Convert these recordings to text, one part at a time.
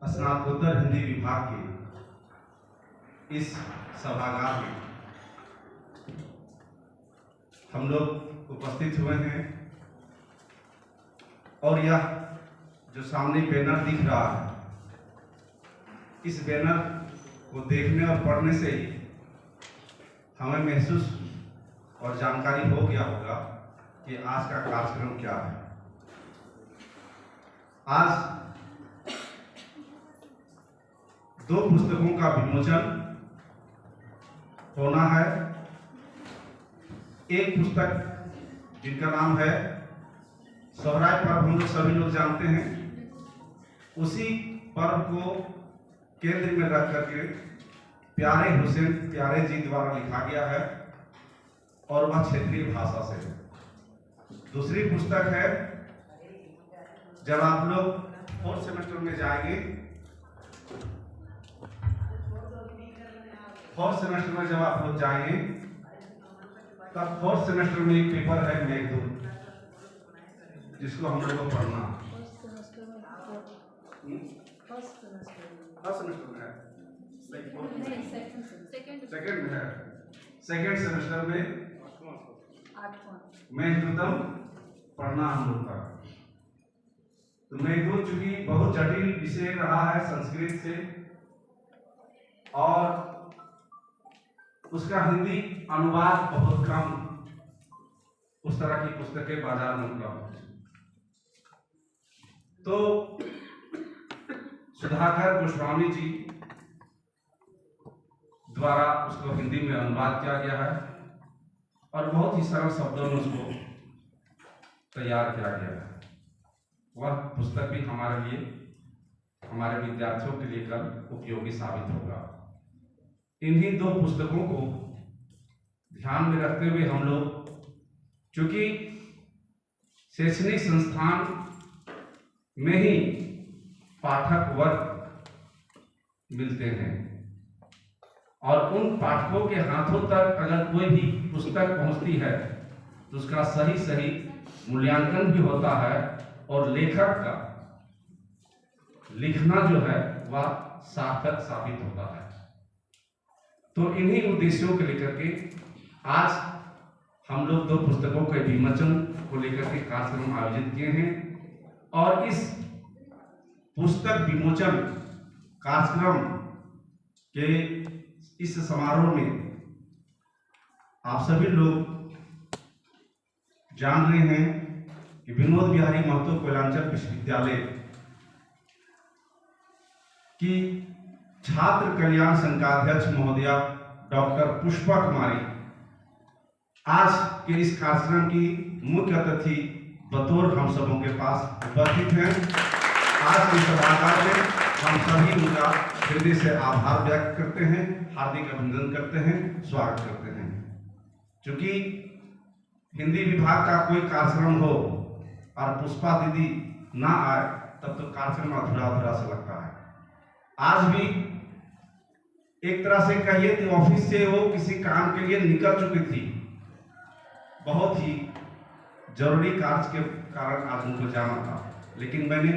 स्नातकोत्तर हिंदी विभाग के इस सभागार में हम लोग उपस्थित हुए हैं और यह जो सामने बैनर दिख रहा है, इस बैनर को देखने और पढ़ने से ही हमें महसूस और जानकारी हो गया होगा कि आज का कार्यक्रम क्या है। आज दो पुस्तकों का विमोचन होना है। एक पुस्तक जिनका नाम है सोहराय पर्व, हम लोग सभी लोग जानते हैं। उसी पर्व को केंद्र में रख करके प्यारे हुसैन प्यारे जी द्वारा लिखा गया है और वह क्षेत्रीय भाषा से है। दूसरी पुस्तक है, जब आप लोग 4th सेमेस्टर में जाएंगे, 4th सेमेस्टर में जब आप लोग जाएंगे तब 4th सेमेस्टर में एक पेपर है मेघदूत, जिसको हम लोग को पढ़ना सेकेंड सेमेस्टर में मेघदूतम पढ़ना हम लोग का। तो मेघदूत चूंकि बहुत जटिल विषय रहा है संस्कृत से, और उसका हिंदी अनुवाद बहुत कम, उस तरह की पुस्तकें बाजार में उपलब्ध है। तो सुधाकर गोस्वामी जी द्वारा उसको हिंदी में अनुवाद किया गया है और बहुत ही सरल शब्दों में उसको तैयार किया गया है। वह पुस्तक भी हमारे लिए, हमारे विद्यार्थियों के लिए कल उपयोगी साबित होगा। इन्हीं दो पुस्तकों को ध्यान में रखते हुए हम लोग, चूंकि शैक्षणिक संस्थान में ही पाठक वर्ग मिलते हैं और उन पाठकों के हाथों तक अगर कोई भी पुस्तक पहुंचती है तो उसका सही मूल्यांकन भी होता है और लेखक का लिखना जो है वह सार्थक साबित होता है। तो इन्हीं उद्देश्यों को लेकर के आज हम लोग दो पुस्तकों के विमोचन को लेकर के कार्यक्रम आयोजित किए हैं और इस पुस्तक विमोचन कार्यक्रम के इस समारोह में आप सभी लोग जान रहे हैं कि विनोद बिहारी महतो कोयलांचल विश्वविद्यालय की छात्र कल्याण संघ का अध्यक्ष महोदया डॉक्टर पुष्पा कुमारी आज के इस कार्यक्रम की मुख्य अतिथि बतौर हम सबों के पास उपस्थित हैं। आज के सभागार में हम सभी उनका हृदय से आभार व्यक्त करते हैं, हार्दिक अभिनंदन करते हैं, स्वागत करते हैं। क्योंकि हिंदी विभाग का कोई कार्यक्रम हो और पुष्पा दीदी ना आए तब तो कार्यक्रम अधूरा अधूरा से लगता है। आज भी एक तरह से कहिए कि ऑफिस से वो किसी काम के लिए निकल चुकी थी, बहुत ही जरूरी कार्य के कारण आज उनको जाना था, लेकिन मैंने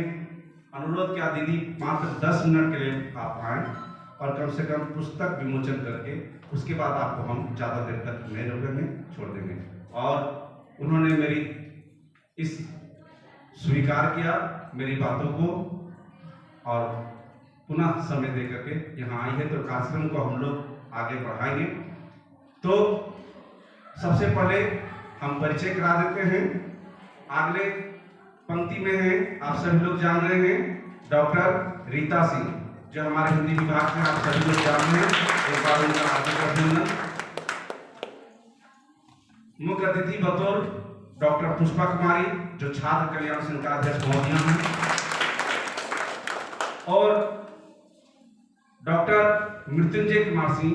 अनुरोध किया दीदी मात्र 10 मिनट के लिए आप आए और कम से कम पुस्तक विमोचन करके उसके बाद आपको हम ज़्यादा देर तक नए रुपये में छोड़ देंगे। और उन्होंने मेरी इस स्वीकार किया मेरी बातों को और पुनः समय दे करके यहाँ आई है। तो कार्यक्रम को हम लोग आगे बढ़ाएंगे। तो सबसे पहले हम परिचय करा देते हैं। अगले पंक्ति में है, आप सभी लोग जान रहे हैं, डॉक्टर रीता सिंह, जो हमारे हिंदी विभाग में आप सभी लोग जान रहे हैं। एक बार उनका हार्दिक अभिनंदन। मुख्य अतिथि बतौर डॉक्टर पुष्पा कुमारी, जो छात्र कल्याण संघ का अध्यक्ष महोदया हैं, और डॉक्टर मृत्युंजय कुमार सिंह,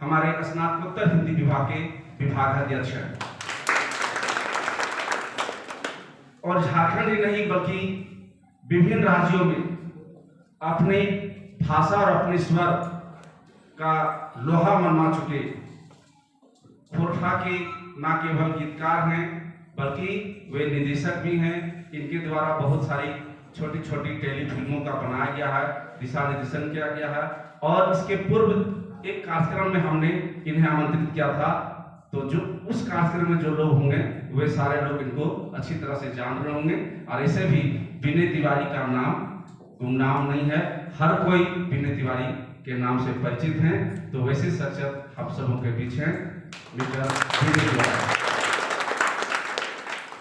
हमारे स्नातकोत्तर हिंदी विभाग के विभागाध्यक्ष हैं। और झारखंड ही नहीं बल्कि विभिन्न राज्यों में अपनी भाषा और अपने स्वर का लोहा मनवा चुके खोरठा के न केवल गीतकार हैं बल्कि वे निदेशक भी हैं। इनके द्वारा बहुत सारी छोटी छोटी टेली फिल्मों का बनाया गया है, दिशा निर्देशन किया गया है। और इसके पूर्व एक कार्यक्रम में हमने इन्हें आमंत्रित किया था, तो जो उस कार्यक्रम में जो लोग होंगे वे सारे लोग इनको अच्छी तरह से जान रहे होंगे। और ऐसे भी विनय तिवारी का नाम गुमनाम नहीं है, हर कोई विनय तिवारी के नाम से परिचित हैं। तो वैसे शख्सियत हम सबों के बीच हैं मिस्टर विनय तिवारी।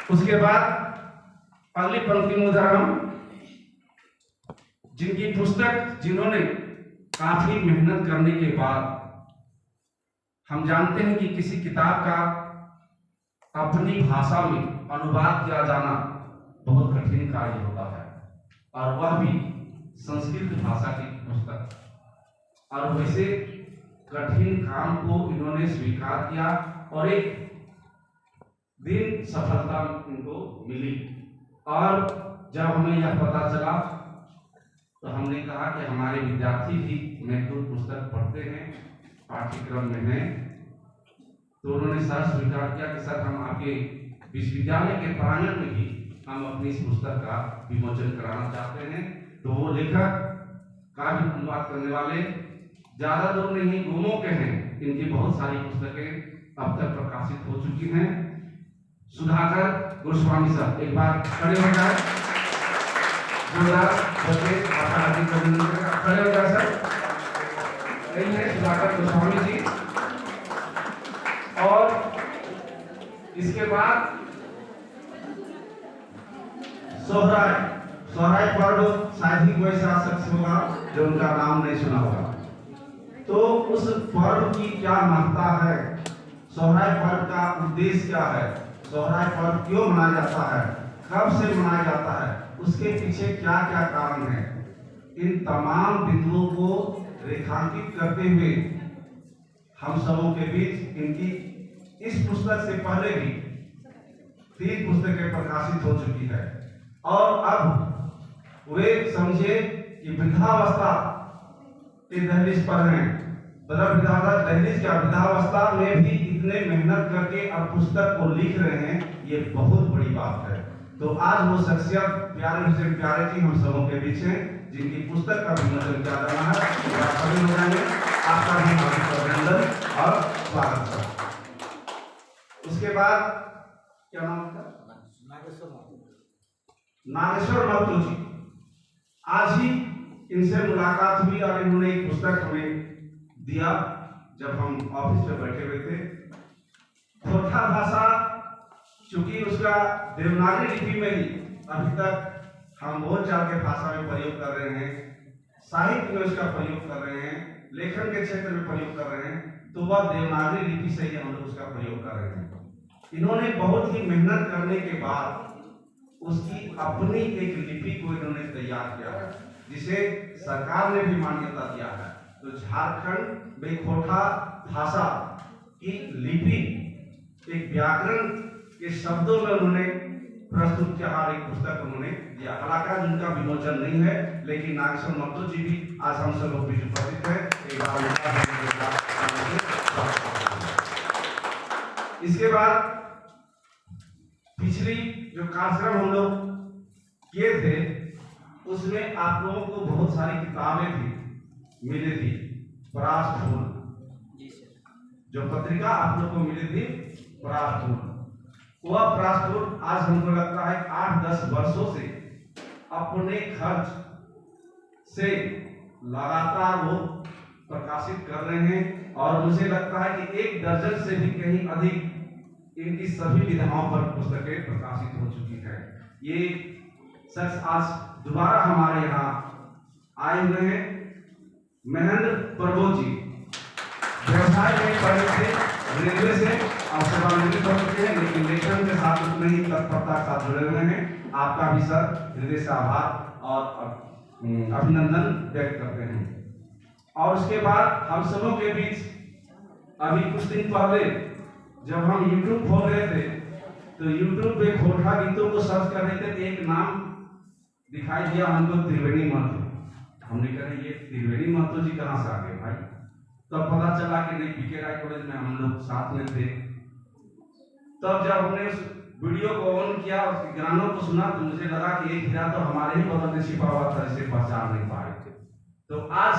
उसके बाद अगली पंक्ति में उधर हम जिनकी पुस्तक, जिन्होंने काफी मेहनत करने के बाद, हम जानते हैं कि किसी किताब का अपनी भाषा में अनुवाद किया जाना बहुत कठिन कार्य होता है, और वह भी संस्कृत भाषा की पुस्तक। और वैसे कठिन काम को इन्होंने स्वीकार किया और एक दिन सफलता इनको मिली। और जब हमें यह पता चला तो हमने कहा कि हमारे विद्यार्थी भी मेघदूत पुस्तक पढ़ते हैं, पाठ्यक्रम में हैं। तो उन्होंने सर स्वीकार किया कि सर हम आपके विश्वविद्यालय के प्रांगण में भी हम अपनी इस पुस्तक का विमोचन कराना चाहते हैं। तो वो लेखक का भी अनुवाद करने वाले ज्यादा दूर नहीं, गुमों के हैं। इनकी बहुत सारी पुस्तकें अब तक प्रकाशित हो चुकी हैं। सुधाकर गोस्वामी सर एक बार खड़े हो जाए, खड़े हो जाए सर। यही है सुधाकर गोस्वामी जी। और इसके बाद सोहराय पर्व, शायद ही कोई ऐसा शख्स होगा जो उनका नाम नहीं सुना होगा। तो उस पर्व की क्या महत्ता है, सोहराय पर्व का उद्देश्य क्या है, सोहराय पर्व क्यों मनाया जाता है, कब से मनाया जाता है, उसके पीछे क्या क्या कारण है, इन तमाम बिंदुओं को रेखांकित करते हुए हम सबों के बीच इनकी इस पुस्तक से पहले भी 3 पुस्तकें प्रकाशित हो चुकी है। और अब वे समझे कि वृद्धावस्था के दहलीज पर हैं, दहलीज क्या, वृद्धावस्था में भी इतने मेहनत करके अब पुस्तक को लिख रहे हैं, ये बहुत बड़ी बात है। तो आज वो शख्सियत प्यारे हुसैन प्यारे जी हम सबों के बीच हैं, जिनकी पुस्तक का विमोचन किया जाना है। सभी हो जाएंगे, आपका भी हार्दिक अभिनंदन और स्वागत है। उसके बाद क्या नाम था, नागेश्वर महतो जी। आज ही इनसे मुलाकात हुई और इन्होंने एक पुस्तक हमें दिया जब हम ऑफिस में बैठे हुए थे। खोरठा भाषा, चूंकि उसका देवनागरी लिपि में ही अभी तक हम बोलचाल के भाषा में प्रयोग कर रहे हैं, साहित्य में उसका प्रयोग कर रहे हैं, लेखन के क्षेत्र में प्रयोग कर रहे हैं, तो वह देवनागरी लिपि से ही हम लोग उसका प्रयोग कर रहे हैं। इन्होंने बहुत ही मेहनत करने के बाद उसकी अपनी एक लिपि को इन्होंने तैयार किया है, जिसे सरकार ने भी मान्यता दिया है। तो झारखंड में खोरठा भाषा की लिपि एक व्याकरण के शब्दों में उन्होंने प्रस्तुत किया, एक पुस्तक उन्होंने दिया। कलाकार जिनका विमोचन नहीं है, लेकिन नागेश्वर महतो जी भी आज हम सब लोग बीच उपस्थित है। इसके बाद पिछली जो कार्यक्रम हम लोग किए थे उसमें आप लोगों को बहुत सारी किताबें भी मिली थी। परास फूल, जो पत्रिका आप लोग को मिली थी परास फूल, वह परास फूल आज हमको लगता है 8-10 वर्षों से अपने खर्च से लगातार वो प्रकाशित कर रहे हैं। और मुझे लगता है कि 1 दर्जन से भी कहीं अधिक इनकी सभी विधाओं पर पुस्तकें प्रकाशित हो चुकी है। ये शख्स आज दोबारा हमारे यहाँ आए हुए हैं। महेंद्र प्रभु जी व्यवसाय में पढ़े थे, रेलवे से और सेवानिवृत्त हो चुके हैं, लेकिन लेखन के साथ उतने ही तत्परता के साथ जुड़े हुए हैं। आपका भी सर हृदय से आभार और अभिनंदन व्यक्त करते हैं। और उसके बाद हम सबों के बीच अभी कुछ दिन पहले जब हम YouTube खोल रहे थे तो YouTube पे खोरठा गीतों को सर्च कर रहे थे, तो एक नाम दिखाई दिया हमको, त्रिवेणी महतो। हमने कहा ये त्रिवेणी महतो जी कहाँ से आ गए भाई? तब पता चला कि नहीं, पीके राय कॉलेज में हम लोग साथ में थे। तब जब हमने उस वीडियो को ऑन किया और गानों को सुना तो मुझे लगा कि एक हीरा तो हमारे ही बदन में छिपा हुआ था, जिसे पहचान नहीं पाए थे। तो आज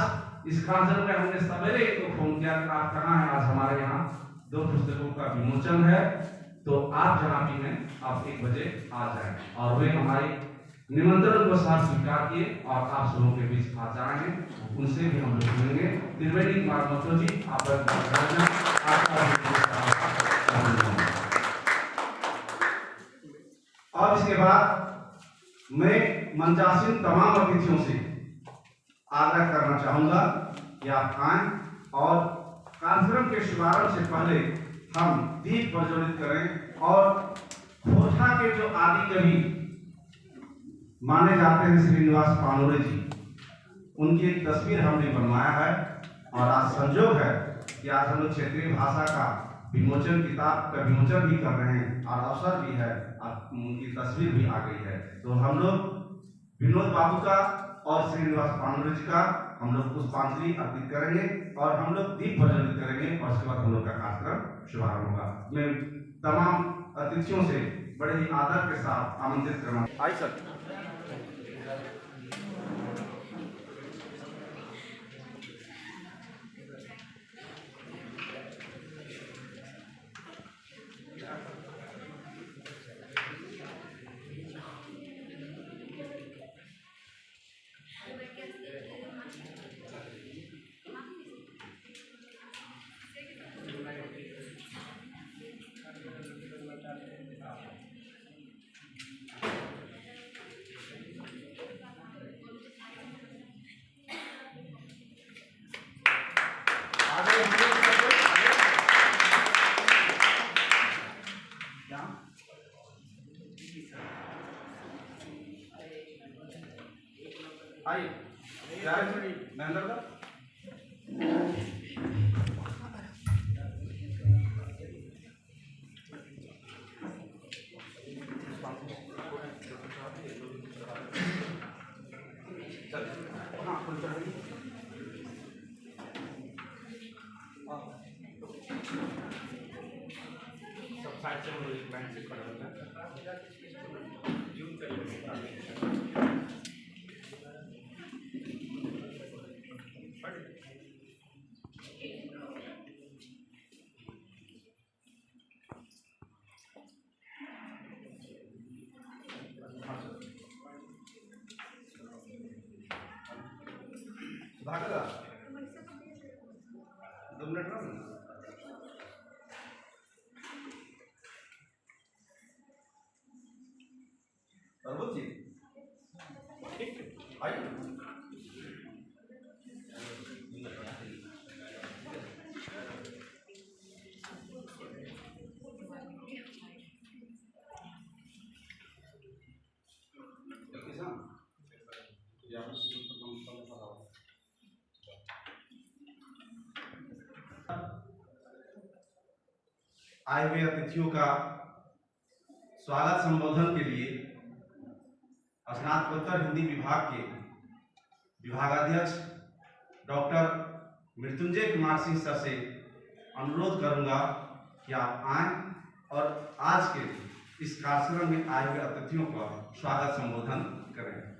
इस कार्यक्रम में हमने सवेरे इनको फोन किया कि आप कहाँ हैं। आज हमारे यहाँ 2 पुस्तकों का विमोचन है, तो आप जनाबी में आप 1 बजे आ जाएं। और वे हमारे निमंत्रण को साथ स्वीकार किए और आप सबों के बीच आ जाएंगे, उनसे भी हम लोग मिलेंगे। त्रिवेणी कुमार महतो जी, और इसके बाद मैं मंचासीन तमाम अतिथियों से आग्रह करना चाहूंगा कि आप आएं और कार्यक्रम के शुभारंभ से पहले हम दीप प्रज्वलित करें। और खोरठा के जो आदि कवि माने जाते हैं श्रीनिवास पानोरे जी, उनकी एक तस्वीर हमने बनवाया है। और आज संयोग है कि आज हम लोग क्षेत्रीय भाषा का विमोचन, किताब का विमोचन भी कर रहे हैं और अवसर भी है, उनकी तस्वीर भी आ गई है। तो हम लोग विनोद बाबू का और श्रीनिवास पानोरे जी का हम लोग पुष्पांजलि अर्पित करेंगे और हम लोग दीप प्रज्वलित करेंगे और उसके बाद हम लोग का कार्यक्रम शुभारंभ होगा। मैं तमाम अतिथियों से बड़े ही आदर के साथ आमंत्रित करना। आई सर। आइए महेंद्र का सब साइड से लाइन से खड़े होते हैं। भागेगा 2 मिनट में। अरबुल जी ठीक आइए। आए हुए अतिथियों का स्वागत संबोधन के लिए स्नातकोत्तर हिंदी विभाग के विभागाध्यक्ष डॉक्टर मृत्युंजय कुमार सिंह सर से अनुरोध करूंगा कि आप आएं और आज के इस कार्यक्रम में आए हुए अतिथियों का स्वागत संबोधन करें।